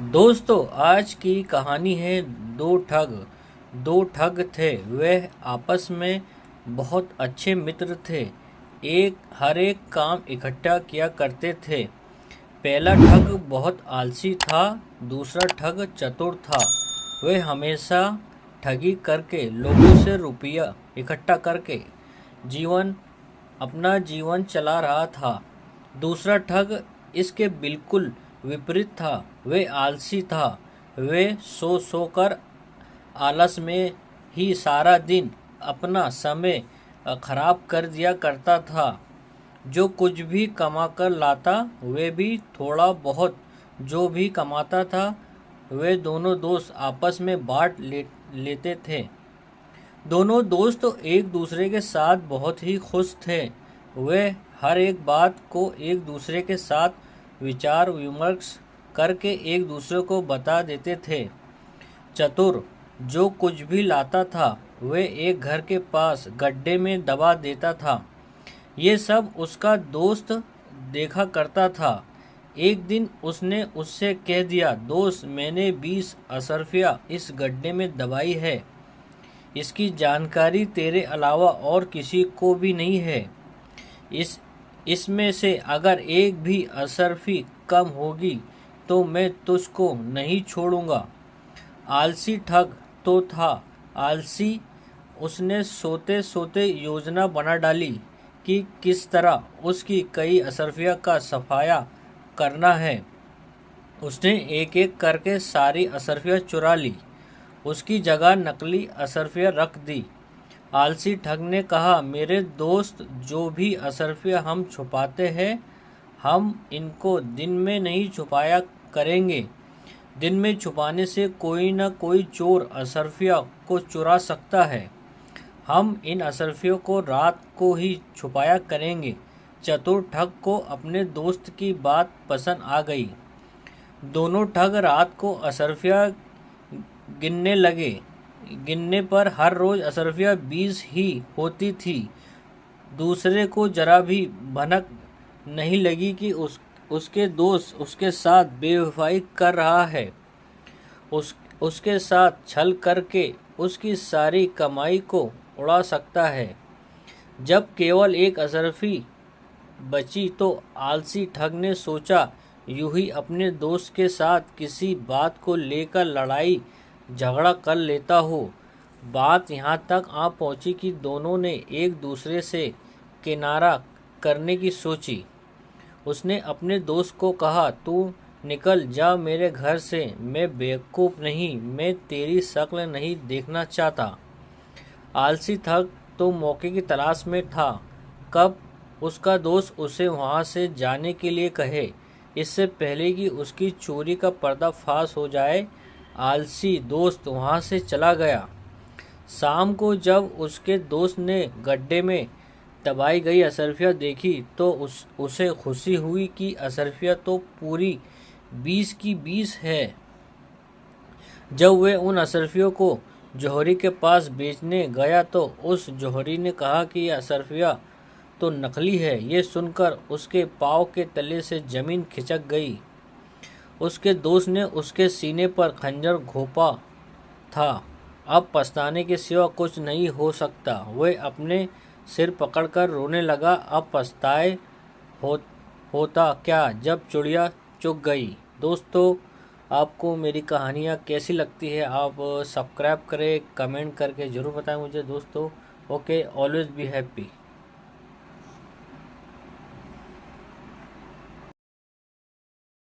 दोस्तों, आज की कहानी है दो ठग। दो ठग थे। वह आपस में बहुत अच्छे मित्र थे। हर एक काम इकट्ठा किया करते थे। पहला ठग बहुत आलसी था। दूसरा ठग चतुर था। वह हमेशा ठगी करके लोगों से रुपया इकट्ठा करके जीवन अपना जीवन चला रहा था। दूसरा ठग इसके बिल्कुल विपरीत था। वह आलसी था। वह सो सो कर आलस में ही सारा दिन अपना समय खराब कर दिया करता था। जो कुछ भी कमा कर लाता, वे भी थोड़ा बहुत जो भी कमाता था, वे दोनों दोस्त आपस में लेते थे। दोनों दोस्त एक दूसरे के साथ बहुत ही खुश थे। वे हर एक बात को एक दूसरे के साथ विचार विमर्श करके एक दूसरे को बता देते थे। चतुर जो कुछ भी लाता था, वे एक घर के पास गड्ढे में दबा देता था। ये सब उसका दोस्त देखा करता था। एक दिन उसने उससे कह दिया, दोस्त, मैंने 20 अशर्फिया इस गड्ढे में दबाई है। इसकी जानकारी तेरे अलावा और किसी को भी नहीं है। इसमें से अगर एक भी अशर्फी कम होगी तो मैं तुझको नहीं छोड़ूंगा। आलसी ठग तो था आलसी। उसने सोते सोते योजना बना डाली कि किस तरह उसकी कई अशर्फिया का सफाया करना है। उसने एक एक करके सारी अशर्फिया चुरा ली। उसकी जगह नकली अशर्फिया रख दी। आलसी ठग ने कहा, मेरे दोस्त, जो भी अशर्फिया हम छुपाते हैं, हम इनको दिन में नहीं छुपाया करेंगे। दिन में छुपाने से कोई न कोई चोर अशर्फिया को चुरा सकता है। हम इन अशर्फियों को रात को ही छुपाया करेंगे। चतुर ठग को अपने दोस्त की बात पसंद आ गई। दोनों ठग रात को अशर्फिया गिनने लगे। गिनने पर हर रोज अशर्फिया 20 ही होती थी। दूसरे को जरा भी भनक नहीं लगी कि उसके दोस्त उसके साथ बेवफाई कर रहा है। उसके साथ छल करके उसकी सारी कमाई को उड़ा सकता है। जब केवल एक अशर्फी बची तो आलसी ठग ने सोचा, यूं ही अपने दोस्त के साथ किसी बात को लेकर लड़ाई झगड़ा कर लेता हो। बात यहाँ तक आ पहुँची कि दोनों ने एक दूसरे से किनारा करने की सोची। उसने अपने दोस्त को कहा, तू निकल जा मेरे घर से। मैं बेवकूफ़ नहीं, मैं तेरी शक्ल नहीं देखना चाहता। आलसी ठग तो मौके की तलाश में था, कब उसका दोस्त उसे वहाँ से जाने के लिए कहे। इससे पहले कि उसकी चोरी का पर्दाफाश हो जाए, आलसी दोस्त वहाँ से चला गया। शाम को जब उसके दोस्त ने गड्ढे में दबाई गई अशर्फिया देखी तो उसे खुशी हुई कि अशर्फिया तो पूरी 20 की 20 है। जब वह उन अशर्फियों को जौहरी के पास बेचने गया तो उस जौहरी ने कहा कि यह अशर्फिया तो नकली है। ये सुनकर उसके पाँव के तले से जमीन खिसक गई। उसके दोस्त ने उसके सीने पर खंजर घोंपा था। अब पछताने के सिवा कुछ नहीं हो सकता। वह अपने सिर पकड़कर रोने लगा। अब पछताए होता क्या जब चिड़िया चुग गई। दोस्तों, आपको मेरी कहानियाँ कैसी लगती है, आप सब्सक्राइब करें, कमेंट करके ज़रूर बताएं मुझे दोस्तों। Okay, always be happy.